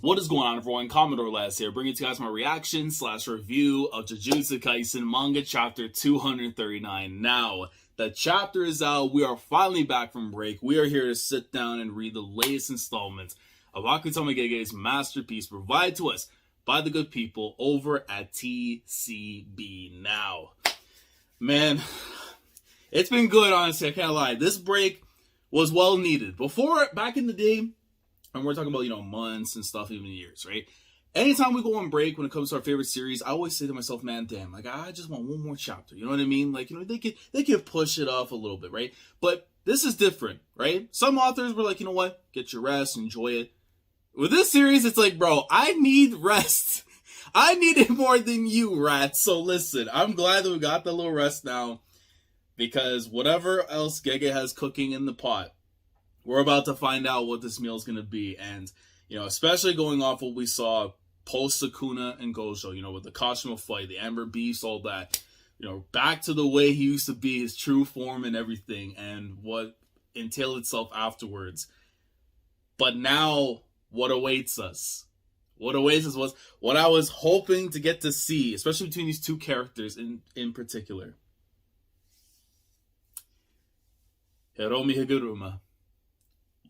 What is going on, everyone? Commodore Les here, bringing to you guys my reaction / review of Jujutsu Kaisen manga chapter 239. Now, the chapter is out. We are finally back from break. We are here to sit down and read the latest installment of Akutami Gege's masterpiece provided to us by the good people over at TCB. Now, man, it's been good, honestly. I can't lie. This break was well needed. Before, back in the day, and we're talking about, months and stuff, even years, right? Anytime we go on break when it comes to our favorite series, I always say to myself, man, damn, like, I just want one more chapter. You know what I mean? Like, they could push it off a little bit, right? But this is different, right? Some authors were like, you know what? Get your rest, enjoy it. With this series, it's like, bro, I need rest. I need it more than you, rats. So listen, I'm glad that we got the little rest now, because whatever else Gege has cooking in the pot, we're about to find out what this meal is going to be. And, especially going off what we saw post Sukuna and Gojo, with the Kashima fight, the Amber Beast, all that, back to the way he used to be, his true form and everything, and what entailed itself afterwards. But now, what awaits us? What awaits us was what I was hoping to get to see, especially between these two characters in particular. Hiromi Higuruma,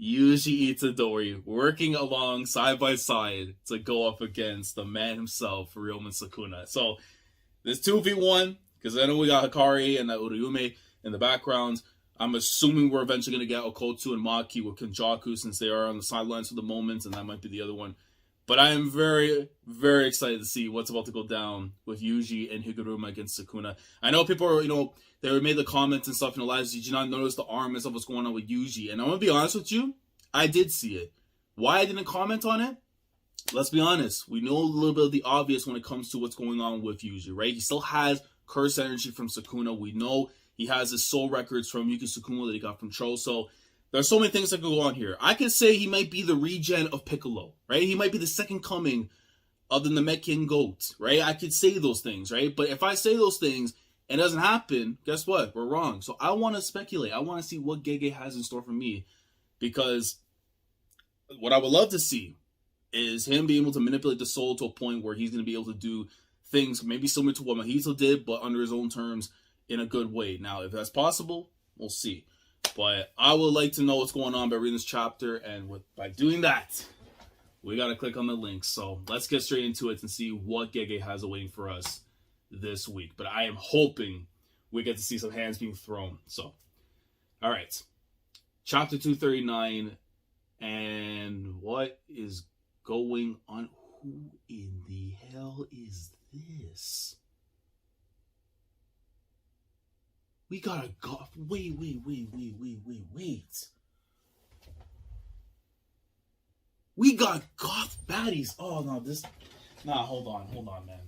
Yuji Itadori, working along side by side to go up against the man himself, Ryoma Sukuna. So, this 2v1, because I know we got Hikari and Urayume in the background. I'm assuming we're eventually going to get Okotsu and Maki with Kenjaku, since they are on the sidelines for the moment, and that might be the other one. But I am very, very excited to see what's about to go down with Yuji and Higuruma against Sukuna. I know people are, they made the comments and stuff, did you not notice the arm and stuff what's going on with Yuji? And I'm going to be honest with you, I did see it. Why I didn't comment on it? Let's be honest. We know a little bit of the obvious when it comes to what's going on with Yuji, right? He still has curse energy from Sukuna. We know he has his soul records from Yuki Sukuna that he got from Cho. So there's so many things that could go on here. I could say he might be the regen of Piccolo, right? He might be the second coming of the Namekian goat, right? I could say those things, right? But if I say those things and it doesn't happen, guess what? We're wrong. So I want to speculate. I want to see what Gege has in store for me, because what I would love to see is him being able to manipulate the soul to a point where he's going to be able to do things maybe similar to what Mahito did, but under his own terms in a good way. Now, if that's possible, we'll see. But I would like to know what's going on by reading this chapter, and by doing that, we got to click on the links. So let's get straight into it and see what Gege has awaiting for us this week. But I am hoping we get to see some hands being thrown. So, all right. Chapter 239, and what is going on? Who in the hell is this? We got a goth. Wait. We got goth baddies. Oh, no, hold on, man.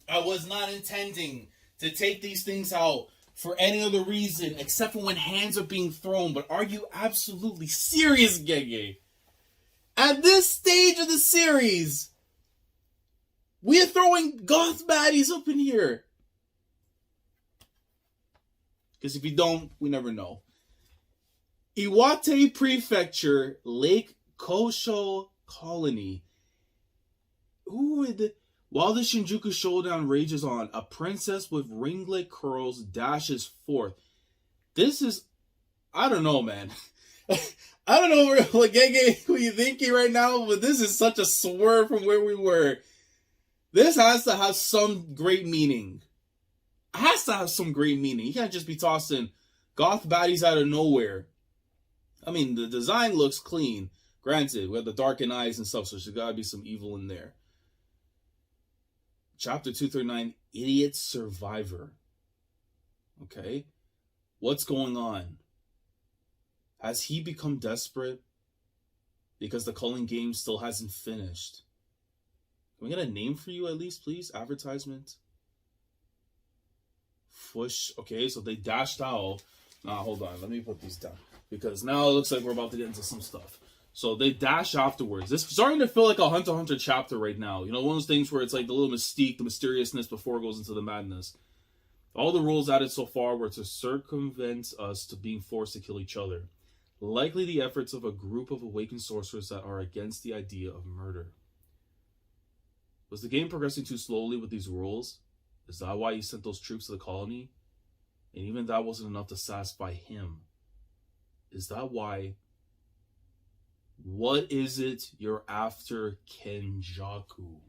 I was not intending to take these things out for any other reason except for when hands are being thrown. But are you absolutely serious, Gege? At this stage of the series, we are throwing goth baddies up in here. Because if you don't, we never know. Iwate Prefecture, Lake Kosho Colony. While the Shinjuku showdown rages on, a princess with ringlet curls dashes forth. This is... I don't know, man. I don't know what Gege, who you thinking right now, but this is such a swerve from where we were. This has to have some great meaning. Has to have some great meaning. You can't just be tossing goth baddies out of nowhere. I mean, the design looks clean. Granted, we have the darkened eyes and stuff, so there's gotta be some evil in there. Chapter 239, Idiot Survivor. Okay. What's going on? Has he become desperate because the culling game still hasn't finished? Can we get a name for you at least, please? Advertisement. Fush. Okay, so they dashed out. Nah, hold on. Let me put these down, because now it looks like we're about to get into some stuff. So they dash afterwards. This is starting to feel like a Hunter x Hunter chapter right now. One of those things where it's like the little mystique, the mysteriousness before it goes into the madness. All the rules added so far were to circumvent us to being forced to kill each other. Likely the efforts of a group of awakened sorcerers that are against the idea of murder. Was the game progressing too slowly with these rules? Is that why he sent those troops to the colony? And even that wasn't enough to satisfy him. Is that why? What is it you're after, Kenjaku?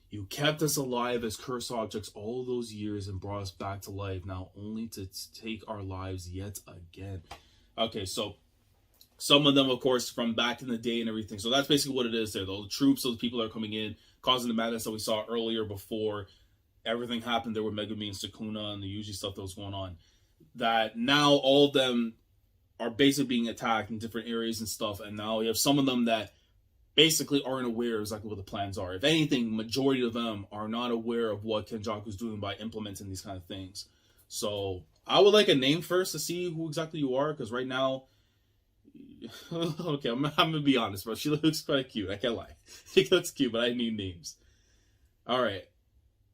You kept us alive as cursed objects all those years and brought us back to life, now only to take our lives yet again. Okay, so some of them, of course, from back in the day and everything. So that's basically what it is there, though. The troops, those people that are coming in, causing the madness that we saw earlier before everything happened there with Megumi and Sukuna and the Yuji stuff that was going on. That now all of them are basically being attacked in different areas and stuff, and now you have some of them that basically aren't aware exactly what the plans are. If anything, majority of them are not aware of what Kenjaku's doing by implementing these kind of things. So I would like a name first to see who exactly you are, because right now, okay, I'm gonna be honest, bro. She looks quite cute. I can't lie. She looks cute, but I need names. All right.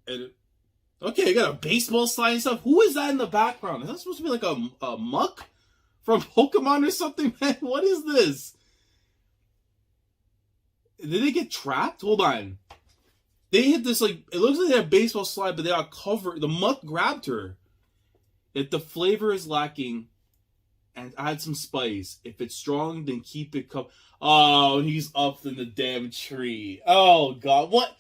Okay, I got a baseball slide and stuff. Who is that in the background? Is that supposed to be like a muck from Pokemon or something, man? What is this? Did they get trapped? Hold on. They hit this, like, it looks like they had a baseball slide, but they got covered. The muck grabbed her. If the flavor is lacking, and add some spice. If it's strong, then keep it Oh, he's up in the damn tree. Oh, God. What?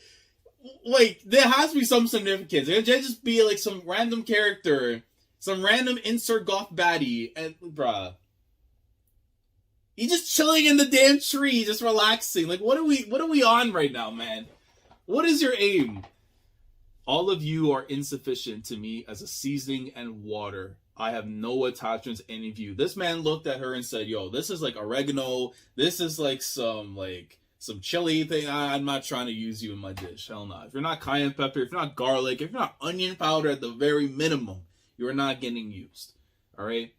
Wait, there has to be some significance. It can't just be, like, some random character. Some random insert goth baddie. And, bruh. He's just chilling in the damn tree, just relaxing. Like, what are we on right now, man? What is your aim? All of you are insufficient to me as a seasoning and water. I have no attachment to any of you. This man looked at her and said, yo, this is like oregano. This is like some chili thing. I'm not trying to use you in my dish. Hell no. If you're not cayenne pepper, if you're not garlic, if you're not onion powder at the very minimum, you're not getting used. All right?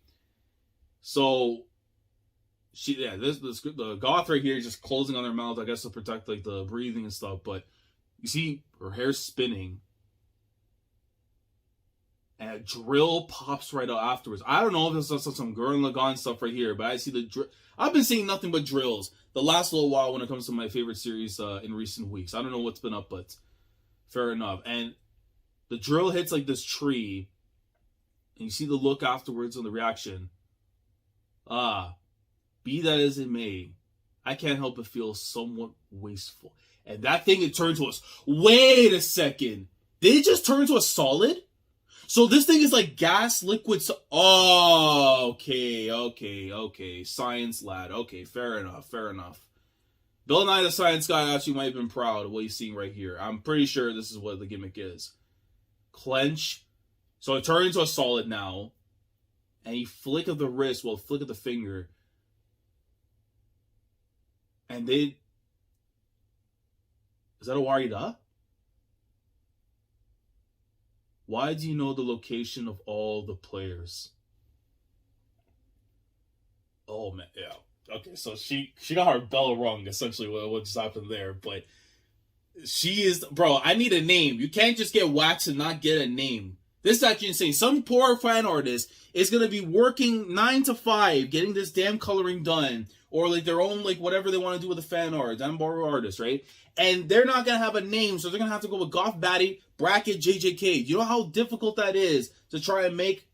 So, the goth right here is just closing on her mouth, I guess, to protect like the breathing and stuff. But you see her hair spinning, and a drill pops right out afterwards. I don't know if this is some Gurren Lagann stuff right here, but I see the drill. I've been seeing nothing but drills the last little while when it comes to my favorite series in recent weeks. I don't know what's been up, but fair enough. And the drill hits like this tree, and you see the look afterwards and the reaction. Be that as it may, I can't help but feel somewhat wasteful. And that thing, it turned to us. Wait a second. Did it just turn to a solid? So this thing is like gas, liquid. Oh, okay. Science lad. Okay, fair enough. Bill Nye the Science Guy actually might have been proud of what he's seeing right here. I'm pretty sure this is what the gimmick is. Clench. So it turns into a solid now. And he flick of the wrist, flick of the finger. And is that a Warida? Why do you know the location of all the players? Oh, man, yeah. Okay, so she got her bell rung, essentially, what just happened there. But she is... Bro, I need a name. You can't just get waxed and not get a name. This is actually insane. Some poor fan artist is going to be working 9 to 5, getting this damn coloring done, or like their own, like whatever they want to do with the fan art, damn borrow artist, right? And they're not going to have a name, so they're going to have to go with Goth Baddie, bracket JJK. You know how difficult that is to try and make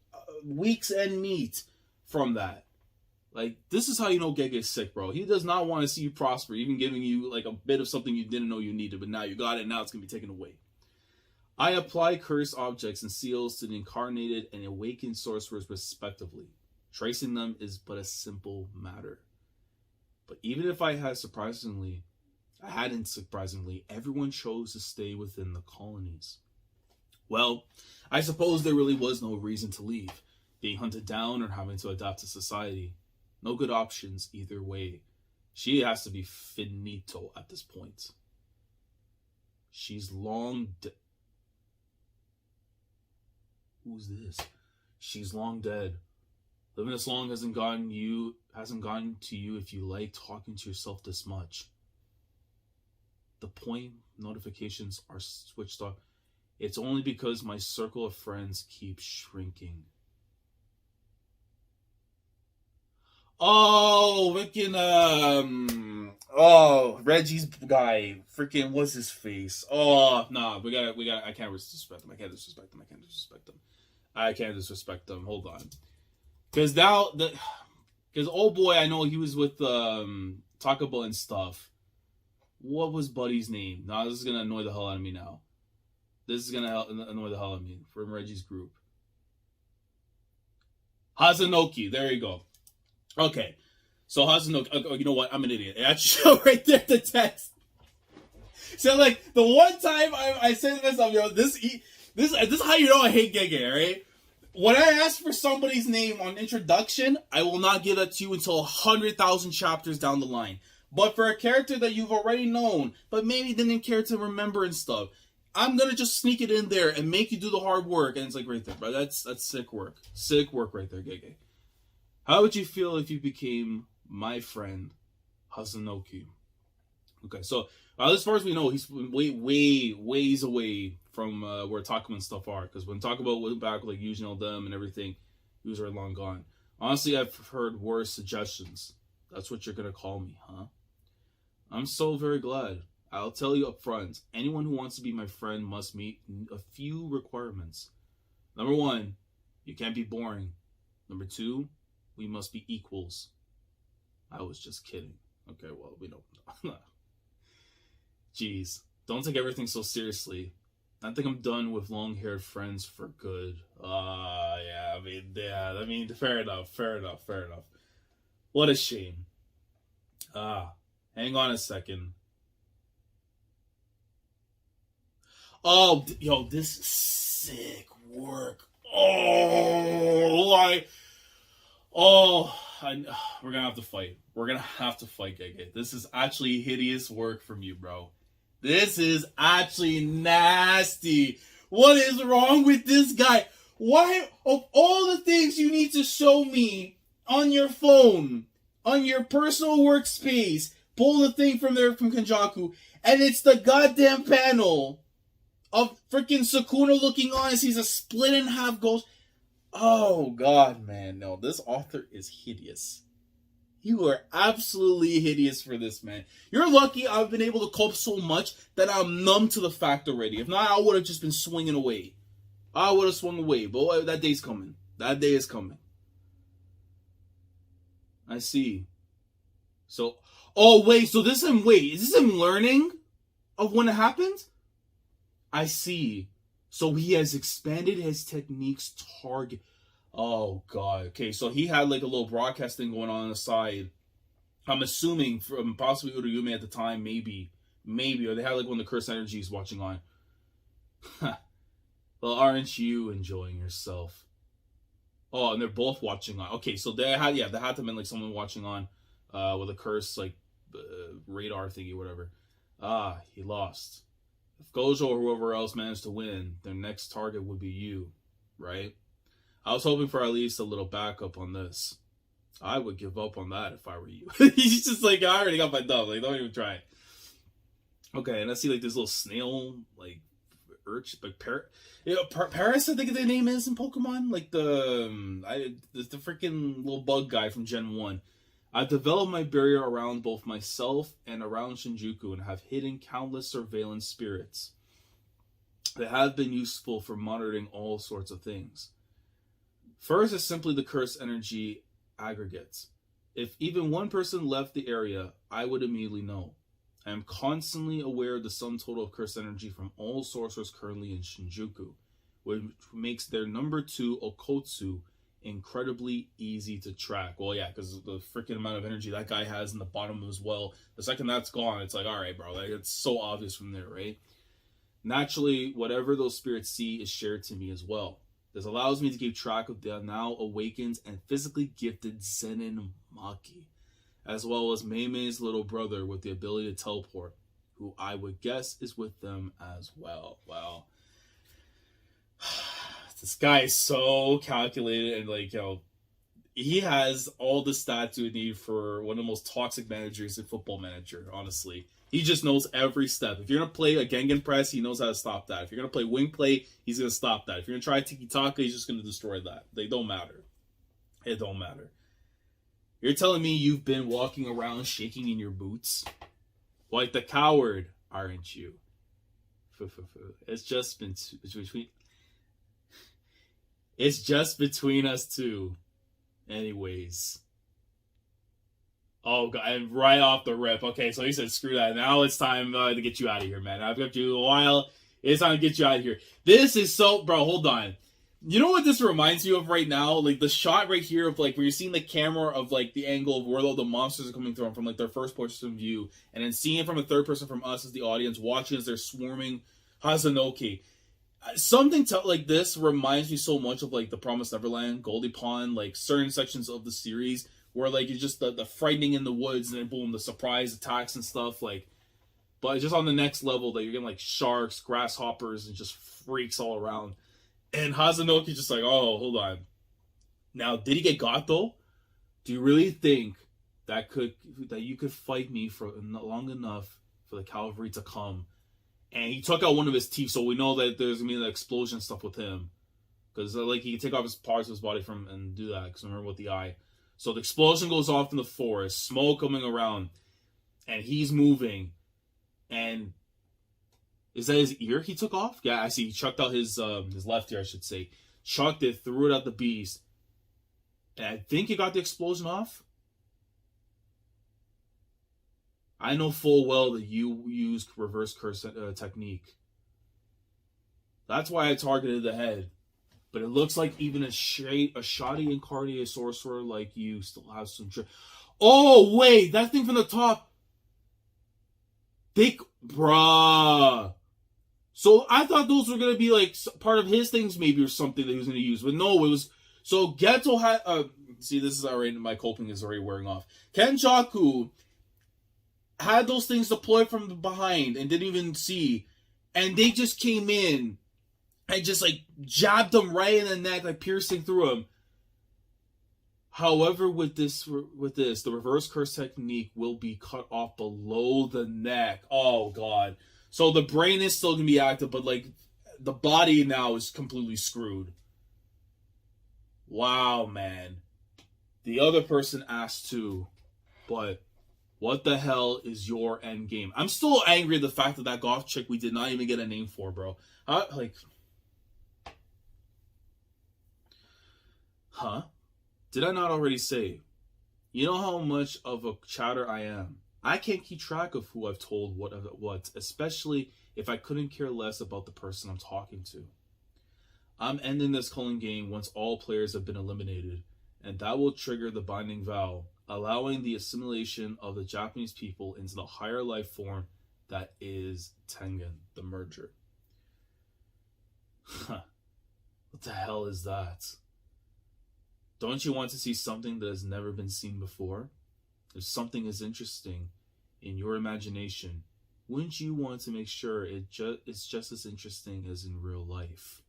weeks end meet from that? Like, this is how you know Gege is sick, bro. He does not want to see you prosper, even giving you like a bit of something you didn't know you needed, but now you got it, now it's going to be taken away. I apply cursed objects and seals to the incarnated and awakened sorcerers respectively. Tracing them is but a simple matter. But even if I hadn't surprisingly, everyone chose to stay within the colonies. Well, I suppose there really was no reason to leave, being hunted down or having to adapt to society. No good options either way. She has to be finito at this point. She's long dead. Who's this? She's long dead. Living this long hasn't gotten to you if you like talking to yourself this much. The point notifications are switched off. It's only because my circle of friends keeps shrinking. Oh, freaking oh, Reggie's guy. Freaking what's his face? Oh, nah, we got I can't disrespect him. I can't disrespect him. I can't disrespect him. I can't disrespect him. Hold on. Cause now cause old boy, I know he was with Takaba and stuff. What was Buddy's name? Nah, this is gonna annoy the hell out of me now. This is gonna annoy the hell out of me from Reggie's group. Hazanoki, there you go. Okay, so Hazanoki. Oh, you know what? I'm an idiot. It actually showed right there the text. So like the one time I said to myself, yo, this is how you know I hate Gege, right? When I ask for somebody's name on introduction, I will not give that to you until 100,000 chapters down the line. But for a character that you've already known, but maybe didn't care to remember and stuff, I'm gonna just sneak it in there and make you do the hard work. And it's like right there, bro. That's sick work. Sick work right there, Gege. How would you feel if you became my friend, Hazanoki? Okay, so as far as we know, he's ways away from where Takuma and stuff are. Because when Takuma went back, like using all them and everything, he was already long gone. Honestly, I've heard worse suggestions. That's what you're gonna call me, huh? I'm so very glad. I'll tell you up front. Anyone who wants to be my friend must meet a few requirements. Number 1, you can't be boring. Number 2, we must be equals. I was just kidding. Okay, well, we don't. Jeez, don't take everything so seriously. I think I'm done with long-haired friends for good. Yeah, I mean, fair enough. What a shame. Hang on a second. Oh, yo, this is sick work. We're gonna have to fight. We're gonna have to fight, Gege. This is actually hideous work from you, bro. This is actually nasty. What is wrong with this guy? Why, of all the things you need to show me on your phone, on your personal workspace, pull the thing from there from Kenjaku, and it's the goddamn panel of freaking Sukuna looking on as he's a split in half ghost. Oh, God, man. No, this author is hideous. You are absolutely hideous for this, man. You're lucky I've been able to cope so much that I'm numb to the fact already. If not, I would have just been swinging away. I would have swung away. But that day's coming. That day is coming. I see. So, oh, wait. So is this him learning of when it happened? I see. So he has expanded his techniques target. Oh, God. Okay, so he had like a little broadcasting going on the side. I'm assuming from possibly Urayume at the time, maybe. Or they had like one of the cursed energies watching on. Well, aren't you enjoying yourself? Oh, and they're both watching on. Okay, so there had to have been like someone watching on with a curse, like radar thingy, whatever. He lost. If Gojo or whoever else managed to win, their next target would be you, right? I was hoping for at least a little backup on this. I would give up on that if I were you. He's just like, I already got my dub. Like, don't even try it. Okay, and I see like this little snail, like like Paris, I think the name is in Pokemon. Like the freaking little bug guy from Gen 1. I've developed my barrier around both myself and around Shinjuku and have hidden countless surveillance spirits that have been useful for monitoring all sorts of things. First is simply the cursed energy aggregates. If even one person left the area, I would immediately know. I am constantly aware of the sum total of cursed energy from all sorcerers currently in Shinjuku, which makes their number 2 Okotsu incredibly easy to track. Well, yeah, because the freaking amount of energy that guy has in the bottom as well. The second that's gone, it's like, all right, bro, like, it's so obvious from there, right? Naturally, whatever those spirits see is shared to me as well. This allows me to keep track of the now awakened and physically gifted Zenin Maki, as well as Meimei's little brother with the ability to teleport, who I would guess is with them as well. Wow. This guy is so calculated and like, he has all the stats you would need for one of the most toxic managers in Football Manager, honestly. He just knows every step. If you're going to play a Gengen Press, he knows how to stop that. If you're going to play Wing Play, he's going to stop that. If you're going to try Tiki Taka, he's just going to destroy that. They don't matter. It don't matter. You're telling me you've been walking around shaking in your boots? Like the coward, aren't you? It's just been between. It's just between us two. Anyways. Oh, God, and right off the rip. Okay, so he said, screw that. Now it's time to get you out of here, man. I've got you a while. It's time to get you out of here. This is so... Bro, hold on. You know what this reminds you of right now? Like, the shot right here of, like, where you're seeing the camera of, like, the angle of where all the monsters are coming from, like, their first person view, and then seeing it from a third person from us as the audience, watching as they're swarming Hazanoki. Something like this reminds me so much of, like, The Promised Neverland, Goldie Pond, like, certain sections of the series where, like, it's just the frightening in the woods, and then, boom, the surprise attacks and stuff, like... But just on the next level, that you're getting, like, sharks, grasshoppers, and just freaks all around. And Hazanoki's just like, oh, hold on. Now, did he get got, though? Do you really think that you could fight me for long enough for the cavalry to come? And he took out one of his teeth, so we know that there's going to be the explosion stuff with him. Because, like, he can take off his parts of his body and do that, because remember with the eye. So the explosion goes off in the forest, smoke coming around, and he's moving. And is that his ear he took off? Yeah, I see. He chucked out his left ear, I should say. Chucked it, threw it at the beast. And I think he got the explosion off. I know full well that you used reverse curse technique. That's why I targeted the head. But it looks like even a shoddy incarnate sorcerer like you still has some trick. Oh, wait! That thing from the top! Bruh! So I thought those were going to be like part of his things maybe or something that he was going to use. But no, it was... So Geto had... see, this is already... My coping is already wearing off. Kenjaku had those things deployed from behind and didn't even see. And they just came in and just like jabbed him right in the neck, like piercing through him. However, with this, the reverse curse technique will be cut off below the neck. Oh, God. So the brain is still going to be active, but like the body now is completely screwed. Wow, man. The other person asked too, but what the hell is your end game? I'm still angry at the fact that that goth chick we did not even get a name for, bro. Huh? Did I not already say? You know how much of a chatter I am. I can't keep track of who I've told what, especially if I couldn't care less about the person I'm talking to. I'm ending this culling game once all players have been eliminated, and that will trigger the binding vow, allowing the assimilation of the Japanese people into the higher life form that is Tengen, the merger. What the hell is that? Don't you want to see something that has never been seen before? If something is interesting in your imagination, wouldn't you want to make sure it's just as interesting as in real life?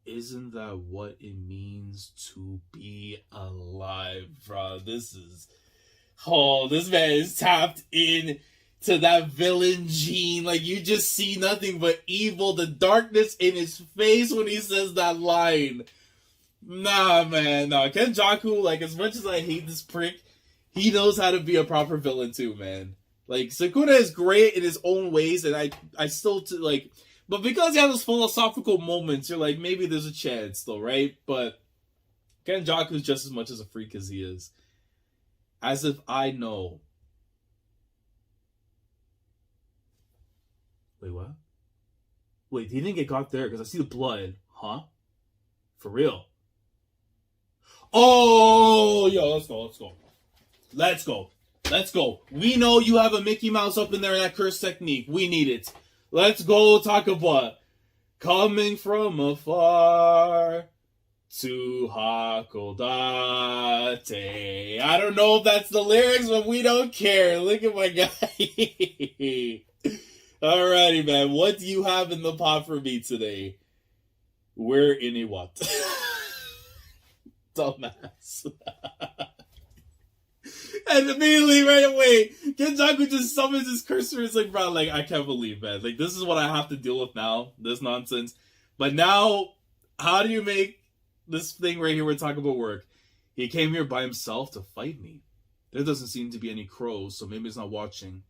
Isn't that what it means to be alive, bro? This man is tapped in to that villain gene. Like, you just see nothing but evil, the darkness in his face when he says that line. Nah, man, no. Kenjaku, like, as much as I hate this prick, he knows how to be a proper villain too, man. Like, Sukuna is great in his own ways, and I still, like... But because he has those philosophical moments, you're like, maybe there's a chance, though, right? But Kenjaku's just as much as a freak as he is. As if I know. Wait, what? Wait, he didn't get got there, because I see the blood. Huh? For real? Oh, yo, let's go. Let's go. We know you have a Mickey Mouse up in there in that curse technique. We need it. Let's go, Takaba. Coming from afar to Hakodate. I don't know if that's the lyrics, but we don't care. Look at my guy. Alrighty, man. What do you have in the pot for me today? We're in a what? Dumbass. And immediately, right away, Kenjaku just summons his cursor. It's like, bro, like, I can't believe, man. Like, this is what I have to deal with now. This nonsense. But now, how do you make this thing right here we're talking about work? He came here by himself to fight me. There doesn't seem to be any crows, so maybe he's not watching.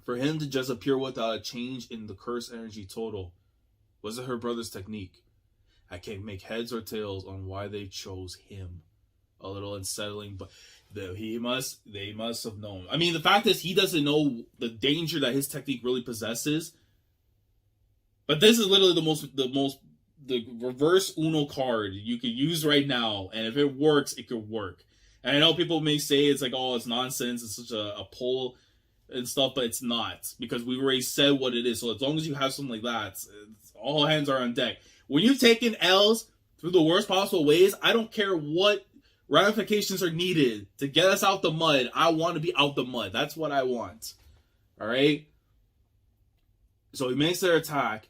For him to just appear without a change in the curse energy total, was it her brother's technique? I can't make heads or tails on why they chose him. A little unsettling, but they must have known. I mean, the fact is he doesn't know the danger that his technique really possesses. But this is literally the reverse Uno card you could use right now, and if it works, it could work. And I know people may say it's like, oh, it's nonsense, it's such a pull and stuff, but it's not, because we already said what it is. So as long as you have something like that, all hands are on deck. When you've taken L's through the worst possible ways, I don't care what ramifications are needed to get us out the mud. I want to be out the mud. That's what I want. All right? So he makes their attack.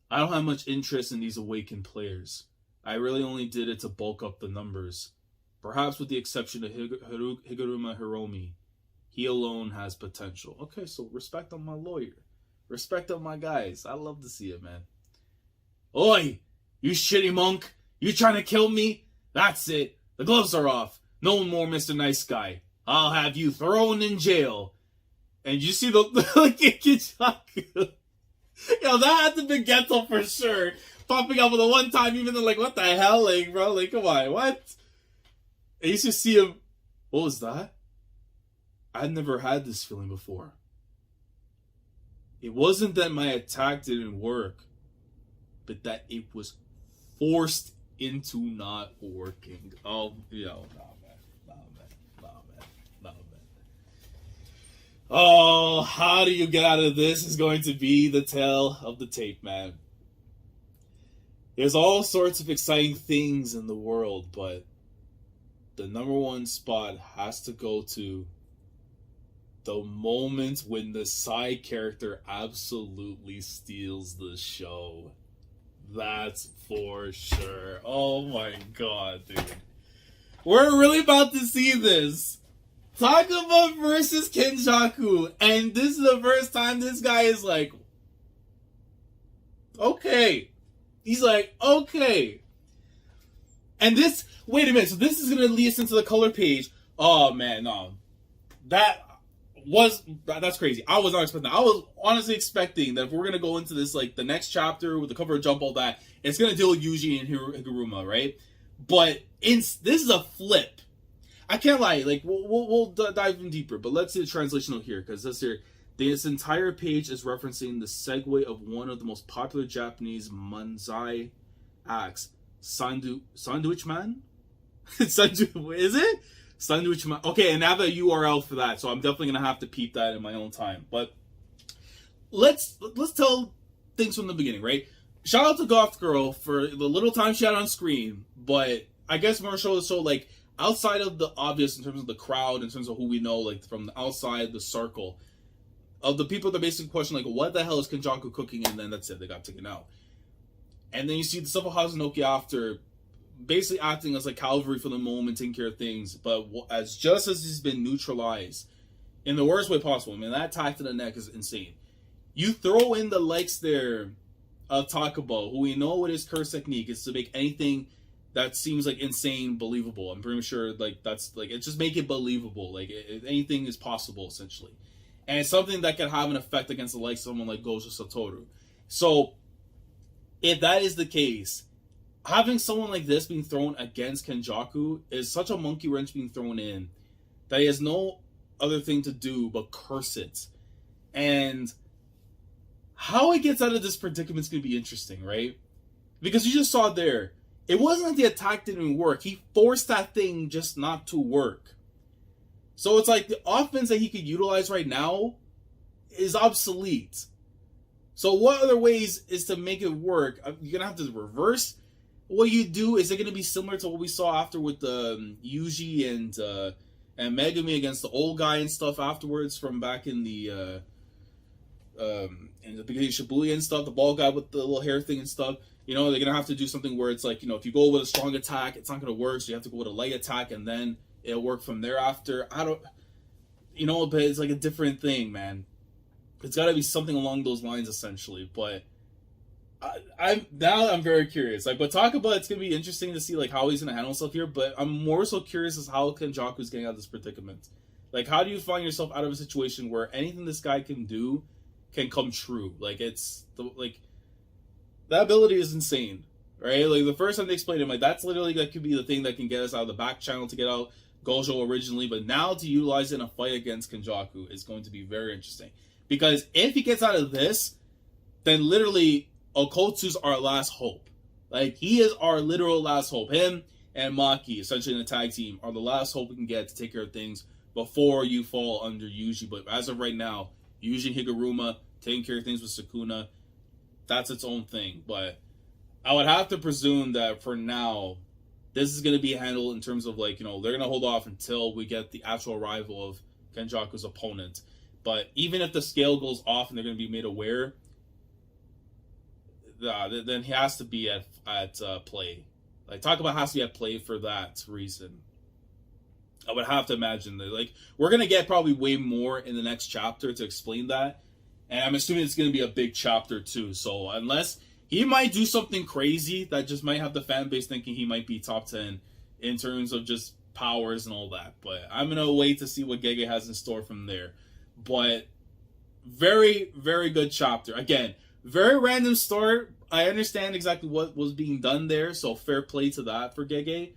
I don't have much interest in these awakened players. I really only did it to bulk up the numbers. Perhaps with the exception of Higuruma Hiromi. He alone has potential. Okay, so respect on my lawyer. Respect on my guys. I love to see it, man. Oi! You shitty monk! You trying to kill me? That's it. The gloves are off. No more Mr. Nice Guy. I'll have you thrown in jail. And you see the Kichaku. Yo, that had to be Ghetto for sure. Popping up with the one time, even though, like, what the hell, like, bro? Like, come on, what? I used to see him. What was that? I'd never had this feeling before. It wasn't that my attack didn't work, but that it was forced into not working. Oh, yo, nah, man. Oh, how do you get out of this is going to be the tale of the tape, man. There's all sorts of exciting things in the world, but the number one spot has to go to the moment when the side character absolutely steals the show. That's for sure. Oh my god, dude. We're really about to see this. Takaba versus Kenjaku. And this is the first time this guy is like, okay. He's like, okay. And this, wait a minute. So this is going to lead us into the color page. Oh man, no. That's crazy. I was not expecting that. I was honestly expecting that if we're going to go into this, like, the next chapter with the cover of Jump, all that, it's going to deal with Yuji and Higuruma, right? But this is a flip. I can't lie. Like, we'll dive in deeper, but let's see the translation note here, because this entire page is referencing the segue of one of the most popular Japanese manzai acts, Sandwich Man? Is it? Sandwich Man. Okay, and I have a URL for that, so I'm definitely gonna have to peep that in my own time. But let's tell things from the beginning, right? Shout out to Goth Girl for the little time she had on screen, but I guess more so like outside of the obvious in terms of the crowd, in terms of who we know, like from the outside the circle of the people that basically question like, what the hell is Kenjaku cooking? And then that's it, they got taken out. And then you see the stuff of Hazunoki after, basically acting as like Calvary for the moment, taking care of things, but just as he's been neutralized in the worst way possible. I mean, that attack to the neck is insane. You throw in the likes there of Takaba, who we know what his curse technique is to make anything that seems like insane believable. I'm pretty sure like that's like, it just make it believable. Like anything is possible essentially, and it's something that can have an effect against the likes of someone like Gojo Satoru. So if that is the case, having someone like this being thrown against Kenjaku is such a monkey wrench being thrown in that he has no other thing to do but curse it. And how he gets out of this predicament is going to be interesting, right? Because you just saw there, it wasn't like the attack didn't work. He forced that thing just not to work. So it's like the offense that he could utilize right now is obsolete. So what other ways is to make it work? You're going to have to reverse what you do. Is it going to be similar to what we saw after with Yuji and Megumi against the old guy and stuff afterwards from back in the beginning of Shibuya and stuff, the bald guy with the little hair thing and stuff? You know, they're going to have to do something where it's like, you know, if you go with a strong attack, it's not going to work, so you have to go with a light attack, and then it'll work from thereafter. But it's like a different thing, man. It's got to be something along those lines, essentially. But I'm very curious. Like, but Takaba, it's gonna be interesting to see like how he's gonna handle himself here. But I'm more so curious as how Kenjaku's getting out of this predicament. Like, how do you find yourself out of a situation where anything this guy can do can come true? Like, that ability is insane, right? Like the first time they explained it, like that's literally that could be the thing that can get us out of the back channel to get out Gojo originally. But now to utilize it in a fight against Kenjaku is going to be very interesting because if he gets out of this, then literally Okotsu's our last hope. Like, he is our literal last hope. Him and Maki, essentially in the tag team, are the last hope we can get to take care of things before you fall under Yuji. But as of right now, Yuji Higuruma taking care of things with Sukuna, that's its own thing. But I would have to presume that for now, this is going to be handled in terms of like, they're going to hold off until we get the actual arrival of Kenjaku's opponent. But even if the scale goes off and they're going to be made aware, then he has to be at play. Like, Takaba has to be at play for that reason. I would have to imagine that, like, we're gonna get probably way more in the next chapter to explain that, and I'm assuming it's gonna be a big chapter too. So unless he might do something crazy that just might have the fan base thinking he might be top 10 in terms of just powers and all that, but I'm gonna wait to see what Gege has in store from there. But very, very good chapter. Again, very random start. I understand exactly what was being done there, so fair play to that for Gege.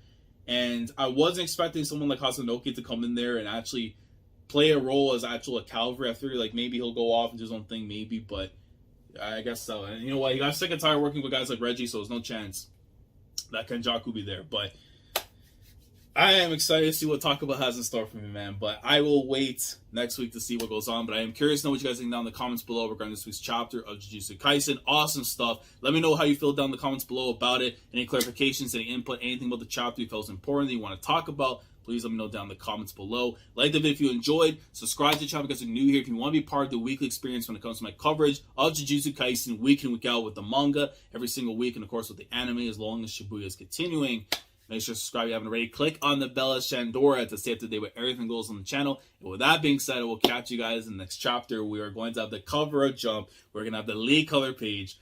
And I wasn't expecting someone like Hasanouki to come in there and actually play a role as actual a cavalry. I figured like maybe he'll go off and do his own thing, maybe, but I guess so. And you know what? He got sick and tired working with guys like Reggie, so there's no chance that Kenjaku be there. But I am excited to see what Takaba has in store for me, man. But I will wait next week to see what goes on. But I am curious to know what you guys think down in the comments below regarding this week's chapter of Jujutsu Kaisen. Awesome stuff. Let me know how you feel down in the comments below about it. Any clarifications, any input, anything about the chapter you felt was important that you want to talk about, please let me know down in the comments below. Like the video if you enjoyed. Subscribe to the channel because you're new here. If you want to be part of the weekly experience when it comes to my coverage of Jujutsu Kaisen week in, week out with the manga every single week, and of course with the anime as long as Shibuya is continuing. Make sure to subscribe if you haven't already. Click on the bell as Shandora to stay up to date with everything goes on the channel. And with that being said, I will catch you guys in the next chapter. We are going to have the cover of Jump. We're going to have the lead color page.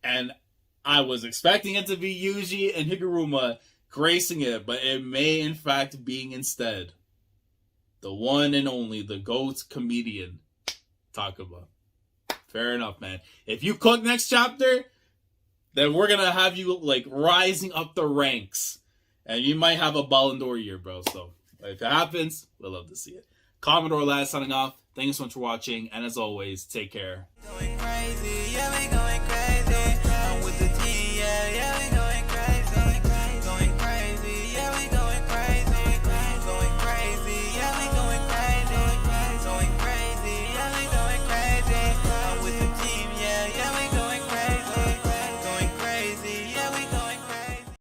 And I was expecting it to be Yuji and Higuruma gracing it, but it may in fact be instead the one and only, the GOAT comedian, Takaba. Fair enough, man. If you cook next chapter, then we're going to have you, like, rising up the ranks. And you might have a Ballon d'Or year, bro. So, if it happens, we'll love to see it. Commodore Lad signing off. Thank you so much for watching. And as always, take care. Going crazy, yeah,